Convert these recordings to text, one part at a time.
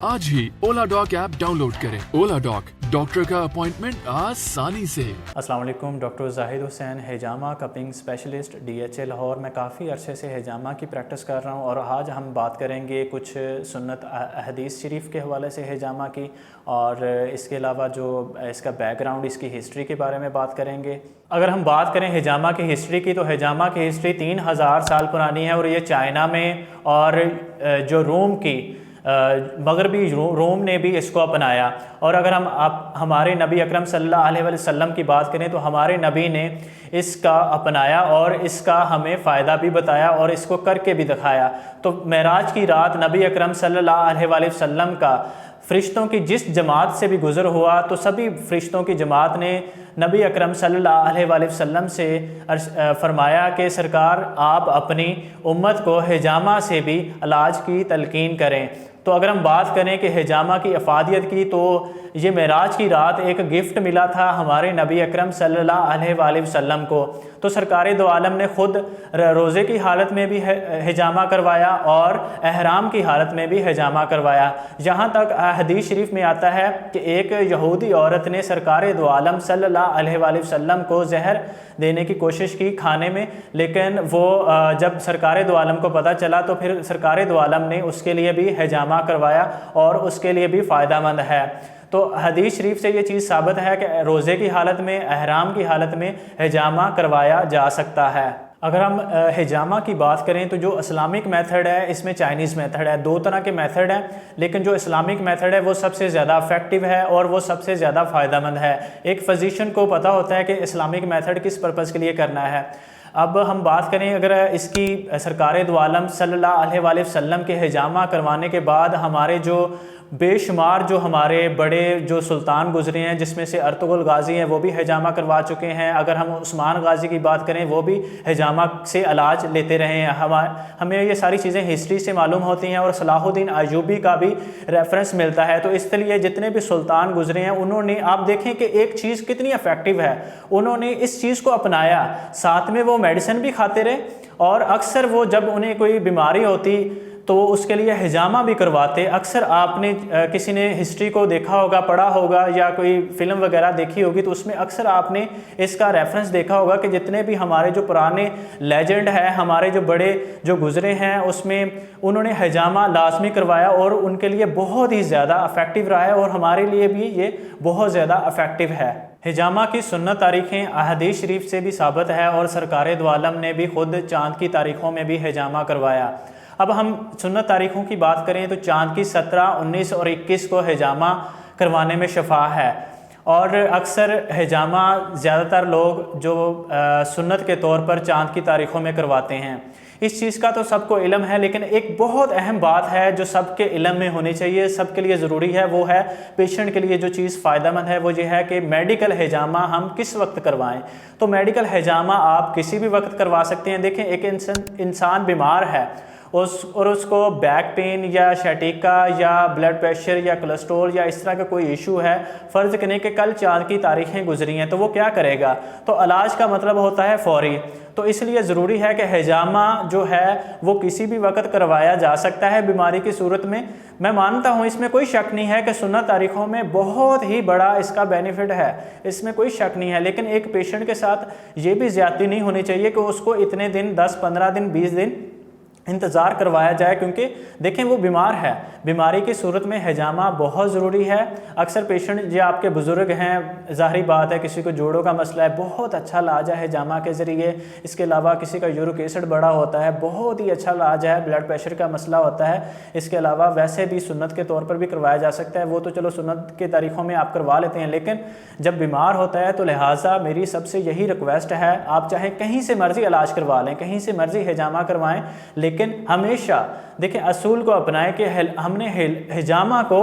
आज ही ओला dock app download करें। ओला dock, doctor का अपॉइंटमेंट आसानी से। अस्सलाम वालेकुम, डॉक्टर जाहिद हुसैन, हिजामा कपिंग स्पेशलिस्ट DHA लाहौर। मैं काफ़ी अरसे से हिजामा की प्रैक्टिस कर रहा हूँ और आज हम बात करेंगे कुछ सुन्नत हदीस शरीफ के हवाले से हिजामा की, और इसके अलावा जो इसका बैकग्राउंड, इसकी हिस्ट्री के बारे में बात करेंगे। अगर हम बात करें हिजामा की हिस्ट्री की, तो हिजामा की हिस्ट्री 3000 साल पुरानी है और ये चाइना में और जो रोम की मगरबी रोम ने भी इसको अपनाया। और अगर हम हमारे नबी अकरम सल्लल्लाहु अलैहि वसल्लम की बात करें तो हमारे नबी ने इसका अपनाया और इसका हमें फ़ायदा भी बताया और इसको करके भी दिखाया। तो मेराज की रात नबी अकरम सल्लल्लाहु अलैहि वसल्लम का फ़रिश्तों की जिस जमात से भी गुज़र हुआ, तो सभी फ़रिश्तों की जमात ने नबी अकरम सल्लल्लाहु अलैहि वसल्लम से फरमाया कि सरकार आप अपनी उम्मत को हिजामा से भी इलाज की तलकीन करें। तो अगर हम बात करें कि हिजामा की अफादियत की, तो ये मेराज की रात एक गिफ्ट मिला था हमारे नबी अकरम सल्लल्लाहु अलैहि वसल्लम को। तो सरकार दो आलम ने ख़ुद रोज़े की हालत में भी हिजामा करवाया और एहराम की हालत में भी हिजामा करवाया। यहाँ तक हदीस शरीफ में आता है कि एक यहूदी औरत ने सरकार दो आलम सल्लल्लाहु अलैहि वसल्लम को जहर देने की कोशिश की खाने में, लेकिन वो जब सरकार दो आलम को पता चला तो फिर सरकार दो आलम ने उसके लिए भी हिजामा करवाया और उसके लिए भी फ़ायदेमंद है। तो हदीस शरीफ से ये चीज़ साबित है कि रोज़े की हालत में, एहराम की हालत में हिजामा करवाया जा सकता है। अगर हम हिजामा की बात करें तो जो इस्लामिक मेथड है, इसमें चाइनीज़ मेथड है। दो तरह के मेथड हैं, लेकिन जो इस्लामिक मेथड है वो सबसे ज़्यादा इफेक्टिव है और वो सबसे ज़्यादा फ़ायदेमंद है। एक फ़िज़िशियन को पता होता है कि इस्लामिक मेथड किस पर्पज़ के लिए करना है। अब हम बात करें अगर इसकी, सरकार दो आलम सल्लल्लाहु अलैहि वसल्लम के हिजामा करवाने के बाद हमारे जो बेशुमार जो हमारे बड़े जो सुल्तान गुजरे हैं, जिसमें से अर्तुगरुल गाजी हैं, वो भी हिजामा करवा चुके हैं। अगर हम उस्मान गाजी की बात करें, वो भी हिजामा से इलाज लेते रहे हैं। हमें ये सारी चीज़ें हिस्ट्री से मालूम होती हैं और सलाहुद्दीन अय्यूबी का भी रेफरेंस मिलता है। तो इसलिए जितने भी सुल्तान गुजरे हैं, उन्होंने, आप देखें कि एक चीज़ कितनी इफेक्टिव है, उन्होंने इस चीज़ को अपनाया, साथ में वो मेडिसिन भी खाते रहे और अक्सर वो जब उन्हें कोई बीमारी होती तो उसके लिए हिजामा भी करवाते। अक्सर आपने किसी ने हिस्ट्री को देखा होगा, पढ़ा होगा या कोई फिल्म वगैरह देखी होगी, तो उसमें अक्सर आपने इसका रेफरेंस देखा होगा कि जितने भी हमारे जो पुराने लेजेंड है, हमारे जो बड़े जो गुजरे हैं, उसमें उन्होंने हिजामा लाजमी करवाया और उनके लिए बहुत ही ज़्यादा इफेक्टिव रहा है और हमारे लिए भी ये बहुत ज़्यादा इफेक्टिव है। हिजामा की सुन्नत तारीखें अहदीस शरीफ से भी साबित है और सरकार दो आलम ने भी खुद चाँद की तारीखों में भी हिजामा करवाया। अब हम सुन्नत तारीखों की बात करें तो चाँद की 17, 19 और 21 को हिजामा करवाने में शफा है। और अक्सर हिजामा ज़्यादातर लोग जो सुन्नत के तौर पर चाँद की तारीखों में करवाते हैं। इस चीज़ का तो सबको इल्म है, लेकिन एक बहुत अहम बात है जो सबके इल्म में होनी चाहिए, सबके लिए ज़रूरी है, वो है पेशेंट के लिए जो चीज़ फ़ायदेमंद है वो ये है कि मेडिकल हिजामा हम किस वक्त करवाएं। तो मेडिकल हिजामा आप किसी भी वक्त करवा सकते हैं। देखें, एक इंसान बीमार है और उसको बैक पेन या शैटिका या ब्लड प्रेशर या कोलेस्ट्रॉल या इस तरह का कोई इशू है, फ़र्ज़ करें कि कल चाँद की तारीखें गुजरी हैं, तो वो क्या करेगा? तो इलाज का मतलब होता है फ़ौरी। तो इसलिए ज़रूरी है कि हिजामा जो है वो किसी भी वक्त करवाया जा सकता है बीमारी की सूरत में। मैं मानता हूँ, इसमें कोई शक नहीं है कि सुन्नत तारीखों में बहुत ही बड़ा इसका बेनिफिट है, इसमें कोई शक नहीं है। लेकिन एक पेशेंट के साथ ये भी ज़्यादती नहीं होनी चाहिए कि उसको इतने दिन, 10, 15 दिन, 20 दिन इंतज़ार करवाया जाए, क्योंकि देखें वो बीमार है। बीमारी की सूरत में हिजामा बहुत ज़रूरी है। अक्सर पेशेंट जो आपके बुज़ुर्ग हैं, ज़ाहिर बात है किसी को जोड़ों का मसला है, बहुत अच्छा इलाज है हिजामा के ज़रिए। इसके अलावा किसी का यूरिक एसिड बढ़ा होता है, बहुत ही अच्छा इलाज है। ब्लड प्रेशर का मसला होता है, इसके अलावा वैसे भी सुन्नत के तौर पर भी करवाया जा सकता है। वो तो चलो सुन्नत के तारीखों में आप करवा लेते हैं, लेकिन जब बीमार होता है तो लिहाजा मेरी सबसे यही रिक्वेस्ट है, आप चाहे कहीं से मर्ज़ी इलाज करवा लें, कहीं से मर्ज़ी हिजामा करवाएँ, लेकिन हमेशा देखें असूल को अपनाएं कि हमने हिजामा को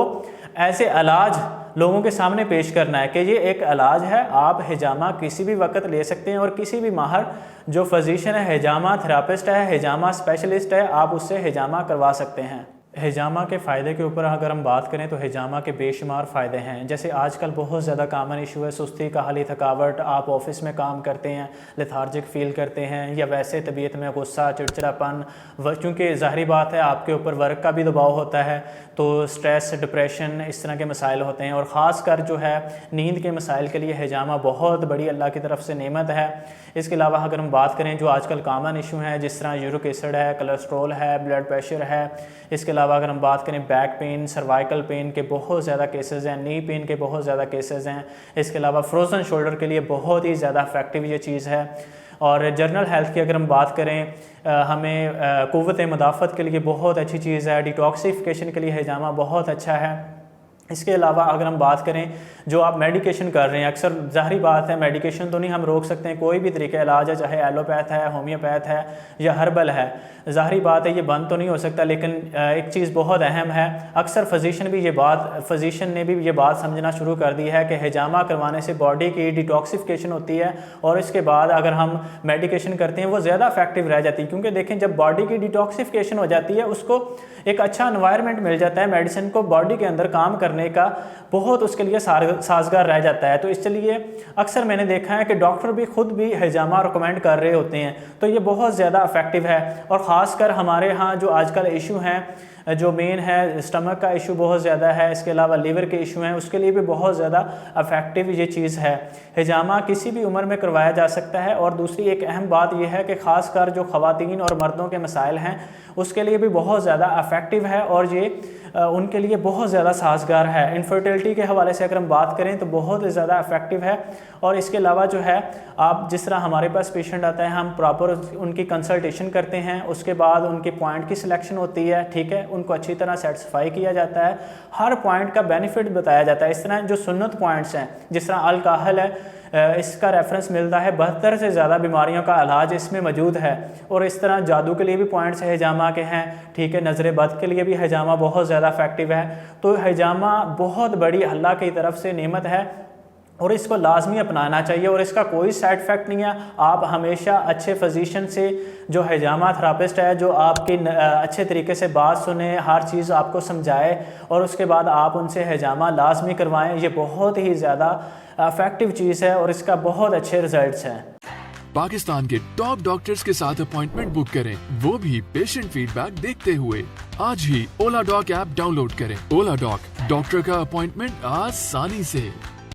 ऐसे इलाज लोगों के सामने पेश करना है कि ये एक इलाज है, आप हिजामा किसी भी वक्त ले सकते हैं और किसी भी माहर जो फिजिशियन है, हिजामा थेरापिस्ट है, हिजामा स्पेशलिस्ट है, आप उससे हिजामा करवा सकते हैं। हिजामा के फ़ायदे के ऊपर अगर हम बात करें तो हिजामा के बेशुमार फ़ायदे हैं। जैसे आजकल बहुत ज़्यादा कॉमन इशू है सुस्ती, काहली, थकावट। आप ऑफिस में काम करते हैं, लेथार्जिक फ़ील करते हैं, या वैसे तबीयत में गुस्सा, चिड़चिड़ापन, क्योंकि ज़ाहिर बात है आपके ऊपर वर्क का भी दबाव होता है, तो स्ट्रेस, डिप्रेशन, इस तरह के मसाइल होते हैं। और ख़ास कर जो है नींद के मसाइल के लिए हिजामा बहुत बड़ी अल्लाह की तरफ से नेमत है। इसके अलावा अगर हम बात करें जो आजकल कॉमन इशू हैं, जिस तरह यूरिक एसिड है, कोलेस्ट्रॉल है, ब्लड प्रेशर है, इसके अलावा अगर हम बात करें बैक पेन, सर्वाइकल पेन के बहुत ज़्यादा केसेस हैं, नी पेन के बहुत ज़्यादा केसेस हैं। इसके अलावा फ्रोज़न शोल्डर के लिए बहुत ही ज़्यादा इफेक्टिव ये चीज़ है। और जनरल हेल्थ की अगर हम बात करें, हमें क़ुव्वत मुदाफ़त के लिए बहुत अच्छी चीज़ है। डिटॉक्सिफिकेशन के लिए हिजामा बहुत अच्छा है। इसके अलावा अगर हम बात करें जो आप मेडिकेशन कर रहे हैं, अक्सर ज़ाहिर बात है मेडिकेशन तो नहीं हम रोक सकते हैं, कोई भी तरीका इलाज है, चाहे एलोपैथ है, होम्योपैथ है या हर्बल है, ज़ाहिर बात है ये बंद तो नहीं हो सकता। लेकिन एक चीज़ बहुत अहम है, अक्सर फ़िज़िशियन ने भी ये बात समझना शुरू कर दी है कि हिजामा करवाने से बॉडी की डिटॉक्सिफिकेशन होती है, और इसके बाद अगर हम मेडिकेशन करते हैं वो ज़्यादा इफेक्टिव रह जाती है। क्योंकि देखें जब बॉडी की डिटॉक्सिफिकेशन हो जाती है, उसको एक अच्छा एनवायरनमेंट मिल जाता है, मेडिसिन को बॉडी के अंदर काम करने का बहुत उसके लिए साजगार रह जाता है। तो इसलिए अक्सर मैंने देखा है कि डॉक्टर भी खुद भी हिजामा रिकमेंड कर रहे होते हैं, तो ये बहुत ज़्यादा इफेक्टिव है। और ख़ासकर हमारे यहाँ जो आजकल इशू हैं, जो मेन है स्टमक का इशू बहुत ज़्यादा है, इसके अलावा लीवर के इशू हैं, उसके लिए भी बहुत ज़्यादा इफेक्टिव ये चीज़ है। हिजामा किसी भी उम्र में करवाया जा सकता है। और दूसरी एक अहम बात यह है कि ख़ासकर जो ख़वातीन और मर्दों के मसाइल हैं उसके लिए भी बहुत ज़्यादा इफेक्टिव है, और ये उनके लिए बहुत ज़्यादा साजगार है। इनफर्टिलिटी के हवाले से अगर हम बात करें तो बहुत ज़्यादा इफेक्टिव है। और इसके अलावा जो है आप जिस तरह हमारे पास पेशेंट आता है, हम प्रॉपर उनकी कंसल्टेशन करते हैं, उसके बाद उनके पॉइंट की सिलेक्शन होती है, ठीक है, उनको अच्छी तरह सेटिस्फाई किया जाता है, हर पॉइंट का बेनिफिट बताया जाता है। इस तरह जो सुन्नत पॉइंट्स हैं, जिस तरह अल्काहल है, इसका रेफरेंस मिलता है 72 से ज़्यादा बीमारियों का इलाज इसमें मौजूद है। और इस तरह जादू के लिए भी पॉइंट्स हिजामा के हैं, ठीक है, नज़र बद के लिए भी हिजामा बहुत ज़्यादा इफेक्टिव है। तो हिजामा बहुत बड़ी अल्लाह की तरफ से नेमत है और इसको लाजमी अपनाना चाहिए, और इसका कोई साइड इफ़ेक्ट नहीं है। आप हमेशा अच्छे फिजिशियन से, जो हिजामा थेरापिस्ट है, जो आपकी अच्छे तरीके से बात सुने, हर चीज़ आपको समझाए, और उसके बाद आप उनसे हिजामा लाजमी करवाएं। ये बहुत ही ज़्यादा इफेक्टिव चीज़ है और इसका बहुत अच्छे रिजल्ट्स हैं। पाकिस्तान के टॉप डॉक्टर्स के साथ अपॉइंटमेंट बुक करें, वो भी पेशेंट फीडबैक देखते हुए। आज ही ओला डॉक ऐप डाउनलोड करें। ओला डॉक, डॉक्टर का अपॉइंटमेंट आसानी से।